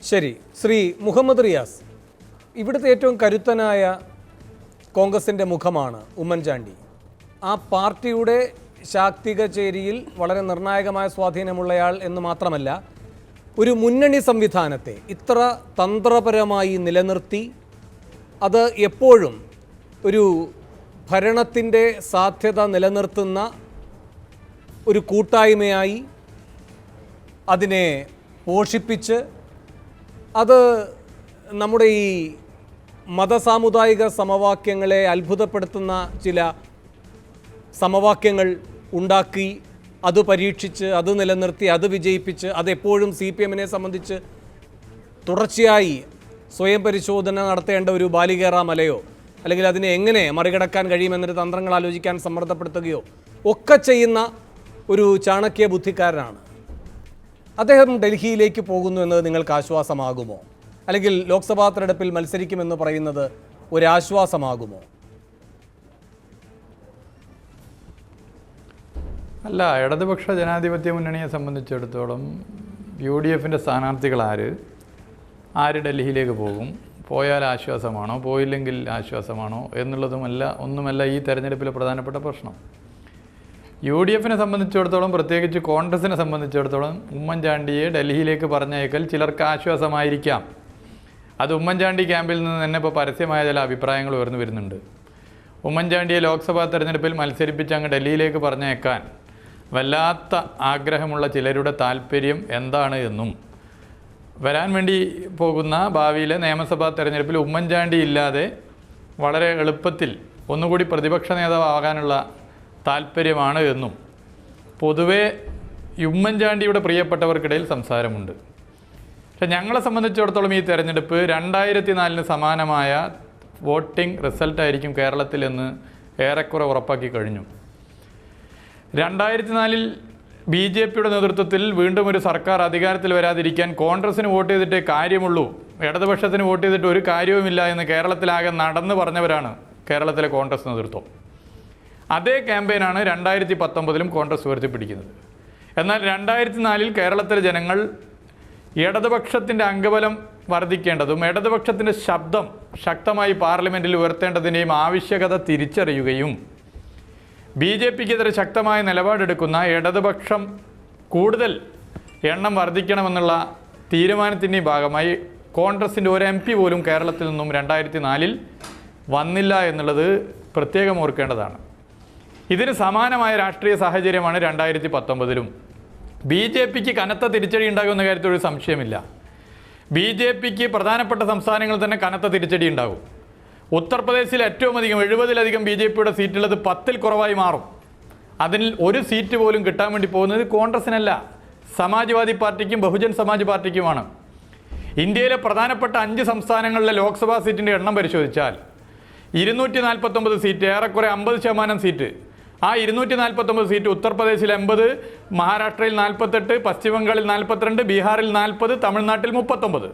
ശരി, ശ്രീ മുഹമ്മദ് റിയാസ്, ഇവിടുത്തെ ഏറ്റവും കരുത്തനായ കോൺഗ്രസിൻ്റെ മുഖമാണ് ഉമ്മൻചാണ്ടി. ആ പാർട്ടിയുടെ ശാക്തിക ചേരിയിൽ വളരെ നിർണായകമായ സ്വാധീനമുള്ളയാൾ എന്ന് മാത്രമല്ല, ഒരു മുന്നണി സംവിധാനത്തെ ഇത്ര തന്ത്രപരമായി നിലനിർത്തി അത് എപ്പോഴും ഒരു ഭരണത്തിൻ്റെ സാധ്യത നിലനിർത്തുന്ന ഒരു കൂട്ടായ്മയായി അതിനെ പോഷിപ്പിച്ച് അത് നമ്മുടെ ഈ മതസാമുദായിക സമവാക്യങ്ങളെ അത്ഭുതപ്പെടുത്തുന്ന ചില സമവാക്യങ്ങൾ ഉണ്ടാക്കി അത് പരീക്ഷിച്ച് അത് നിലനിർത്തി അത് വിജയിപ്പിച്ച് അതെപ്പോഴും CPM-നെ സംബന്ധിച്ച് തുടർച്ചയായി സ്വയം പരിശോധന നടത്തേണ്ട ഒരു ബാലികേറ മലയോ അല്ലെങ്കിൽ അതിനെ എങ്ങനെ മറികടക്കാൻ കഴിയുമെന്നൊരു തന്ത്രങ്ങൾ ആലോചിക്കാൻ സമ്മർദ്ദപ്പെടുത്തുകയോ ഒക്കെ ചെയ്യുന്ന ഒരു ചാണക്യ ബുദ്ധിക്കാരനാണ്. അദ്ദേഹം ഡൽഹിയിലേക്ക് പോകുന്നു എന്നത് നിങ്ങൾക്ക് ആശ്വാസമാകുമോ? അല്ലെങ്കിൽ ലോക്സഭാ തെരഞ്ഞെടുപ്പിൽ മത്സരിക്കുമെന്ന് പറയുന്നത് ഒരാശ്വാസമാകുമോ? അല്ല, ഇടതുപക്ഷ ജനാധിപത്യ മുന്നണിയെ സംബന്ധിച്ചിടത്തോളം UDF-ൻ്റെ സ്ഥാനാർത്ഥികൾ ആര് ഡൽഹിയിലേക്ക് പോകും, പോയാൽ ആശ്വാസമാണോ പോയില്ലെങ്കിൽ ആശ്വാസമാണോ ഒന്നുമല്ല ഈ തെരഞ്ഞെടുപ്പിലെ പ്രധാനപ്പെട്ട പ്രശ്നം. UDF-നെ സംബന്ധിച്ചിടത്തോളം, പ്രത്യേകിച്ച് കോൺഗ്രസിനെ സംബന്ധിച്ചിടത്തോളം, ഉമ്മൻചാണ്ടിയെ ഡൽഹിയിലേക്ക് പറഞ്ഞയക്കൽ ചിലർക്ക് ആശ്വാസമായിരിക്കാം. അത് ഉമ്മൻചാണ്ടി ക്യാമ്പിൽ നിന്ന് തന്നെ ഇപ്പോൾ പരസ്യമായ ചില അഭിപ്രായങ്ങൾ ഉയർന്നു വരുന്നുണ്ട്. ഉമ്മൻചാണ്ടിയെ ലോക്സഭാ തെരഞ്ഞെടുപ്പിൽ മത്സരിപ്പിച്ച് അങ്ങ് ഡൽഹിയിലേക്ക് പറഞ്ഞയക്കാൻ വല്ലാത്ത ആഗ്രഹമുള്ള ചിലരുടെ താല്പര്യം എന്താണ് എന്നും, വരാൻ വേണ്ടി പോകുന്ന ഭാവിയിലെ നിയമസഭാ തെരഞ്ഞെടുപ്പിൽ ഉമ്മൻചാണ്ടി ഇല്ലാതെ വളരെ എളുപ്പത്തിൽ ഒന്നുകൂടി പ്രതിപക്ഷ നേതാവാകാനുള്ള താല്പര്യമാണ് എന്നും പൊതുവെ ഉമ്മൻചാണ്ടിയുടെ പ്രിയപ്പെട്ടവർക്കിടയിൽ സംസാരമുണ്ട്. പക്ഷെ ഞങ്ങളെ സംബന്ധിച്ചിടത്തോളം ഈ തെരഞ്ഞെടുപ്പ് 2004 സമാനമായ വോട്ടിംഗ് റിസൾട്ടായിരിക്കും കേരളത്തിൽ എന്ന് ഏറെക്കുറെ ഉറപ്പാക്കി കഴിഞ്ഞു. 2004 BJP-യുടെ നേതൃത്വത്തിൽ വീണ്ടും ഒരു സർക്കാർ അധികാരത്തിൽ വരാതിരിക്കാൻ കോൺഗ്രസിന് വോട്ട് ചെയ്തിട്ടേ കാര്യമുള്ളൂ, ഇടതുപക്ഷത്തിന് വോട്ട് ചെയ്തിട്ട് ഒരു കാര്യവുമില്ല എന്ന് കേരളത്തിലാകെ നടന്നു പറഞ്ഞവരാണ് കേരളത്തിലെ കോൺഗ്രസ് നേതൃത്വം. അതേ ക്യാമ്പയിനാണ് 2019 കോൺഗ്രസ് ഉയർത്തിപ്പിടിക്കുന്നത്. എന്നാൽ 2004 കേരളത്തിലെ ജനങ്ങൾ ഇടതുപക്ഷത്തിൻ്റെ അംഗബലം വർദ്ധിക്കേണ്ടതും ഇടതുപക്ഷത്തിൻ്റെ ശബ്ദം ശക്തമായി പാർലമെൻറ്റിൽ ഉയർത്തേണ്ടതിൻ്റെയും ആവശ്യകത തിരിച്ചറിയുകയും BJP-ക്കെതിരെ ശക്തമായ നിലപാടെടുക്കുന്ന ഇടതുപക്ഷം കൂടുതൽ എണ്ണം വർദ്ധിക്കണമെന്നുള്ള തീരുമാനത്തിൻ്റെ ഭാഗമായി കോൺഗ്രസിൻ്റെ ഒരു MP പോലും കേരളത്തിൽ നിന്നും 2004 വന്നില്ല എന്നുള്ളത് പ്രത്യേകം ഓർക്കേണ്ടതാണ്. ഇതിന് സമാനമായ രാഷ്ട്രീയ സാഹചര്യമാണ് 2019. BJP-ക്ക് കനത്ത തിരിച്ചടി ഉണ്ടാകുമെന്ന കാര്യത്തിൽ ഒരു സംശയമില്ല. BJP-ക്ക് പ്രധാനപ്പെട്ട സംസ്ഥാനങ്ങളിൽ തന്നെ കനത്ത തിരിച്ചടി ഉണ്ടാകും. ഉത്തർപ്രദേശിൽ ഏറ്റവും അധികം 70-ലധികം BJP-യുടെ സീറ്റുള്ളത് 10-ൽ കുറവായി മാറും. അതിൽ ഒരു സീറ്റ് പോലും കിട്ടാൻ വേണ്ടി പോകുന്നത് കോൺഗ്രസിനല്ല, സമാജ്വാദി പാർട്ടിക്കും ബഹുജൻ സമാജ് പാർട്ടിക്കുമാണ്. ഇന്ത്യയിലെ പ്രധാനപ്പെട്ട 5 സംസ്ഥാനങ്ങളിലെ ലോക്സഭാ സീറ്റിൻ്റെ എണ്ണം പരിശോധിച്ചാൽ 249 സീറ്റ്, ഏറെക്കുറെ 50% സീറ്റ്. ആ 249 സീറ്റ് ഉത്തർപ്രദേശിൽ 80, മഹാരാഷ്ട്രയിൽ 48, പശ്ചിമ ബംഗാളിൽ 42, ബീഹാറിൽ 40, തമിഴ്നാട്ടിൽ 39.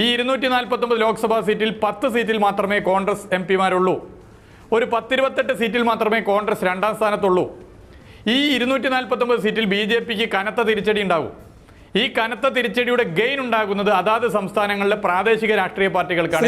ഈ 249 ലോക്സഭാ സീറ്റിൽ 10 സീറ്റിൽ മാത്രമേ കോൺഗ്രസ് MP-മാരുള്ളൂ. ഒരു 10-28 സീറ്റിൽ മാത്രമേ കോൺഗ്രസ് 2ാം സ്ഥാനത്തുള്ളൂ. ഈ 249 സീറ്റിൽ BJP-ക്ക് കനത്ത തിരിച്ചടി ഉണ്ടാകും. ഈ കനത്ത തിരിച്ചടിയുടെ ഗെയിൻ ഉണ്ടാകുന്നത് അതാത് സംസ്ഥാനങ്ങളിലെ പ്രാദേശിക രാഷ്ട്രീയ പാർട്ടികൾക്കാണ്.